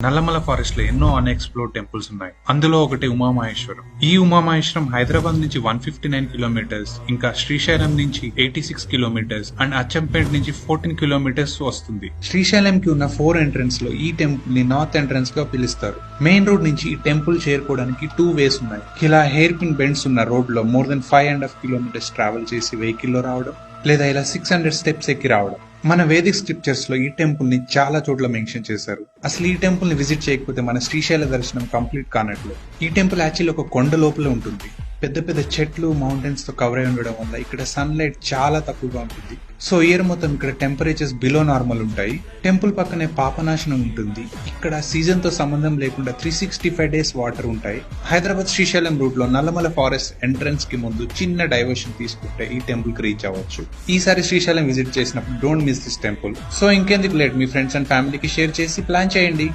Nallamala forest లో ఎన్నో unexplored temples ఉన్నాయి. అందులో ఒకటి ఉమామహేశ్వరం. ఈ ఉమామహేశ్వరం హైదరాబాద్ నుంచి 159 కిలోమీటర్స్, ఇంకా శ్రీశైలం నుంచి 86 కిలోమీటర్స్ అండ్ అచ్చంపేట్ నుంచి 14 కిలోమీటర్స్ వస్తుంది. శ్రీశైలం కి ఉన్న 4 ఎంట్రన్స్ లో ఈ టెంపుల్ ని నార్త్ ఎంట్రన్స్ గా పిలుస్తారు. మెయిన్ రోడ్ నుంచి ఈ టెంపుల్ చేరుకోవడానికి 2 వేస్ ఉన్నాయి. ఇలా హెయిర్ పిన్ బెండ్స్ ఉన్న రోడ్ లో మోర్ దెన్ 5.5 కిలోమీటర్స్ ట్రావెల్ చేసి వెహికల్ లో రావడం, లేదా ఇలా 600 స్టెప్స్ ఎక్కి రావడం. మన వేదిక్ స్క్రిప్చర్స్ లో ఈ టెంపుల్ ని చాలా చోట్ల మెన్షన్ చేశారు. అసలు ఈ టెంపుల్ ని విజిట్ చేయకపోతే మన శ్రీశైల దర్శనం కంప్లీట్ కానట్లు. ఈ టెంపుల్ యాక్చువల్లీ ఒక కొండ లోపల ఉంటుంది. పెద్ద పెద్ద చెట్లు, మౌంటైన్స్ తో కవర్ అయి ఉండడం వల్ల ఇక్కడ సన్ లైట్ చాలా తక్కువగా ఉంటుంది. సో ఇయర్ మొత్తం ఇక్కడ టెంపరేచర్స్ బిలో నార్మల్ ఉంటాయి. టెంపుల్ పక్కనే పాపనాశనం ఉంటుంది. ఇక్కడ సీజన్ తో సంబంధం లేకుండా 365 డేస్ వాటర్ ఉంటాయి. హైదరాబాద్ శ్రీశైలం రూట్ లో నల్లమల ఫారెస్ట్ ఎంట్రన్స్ కి ముందు చిన్న డైవర్షన్ తీసుకుంటే ఈ టెంపుల్ కి రీచ్ అవ్వచ్చు. ఈసారి శ్రీశైలం విజిట్ చేసినప్పుడు don't miss this temple. So ఇంకెందుకు లేట్, మీ ఫ్రెండ్స్ అండ్ ఫ్యామిలీకి షేర్ చేసి ప్లాన్ చేయండి.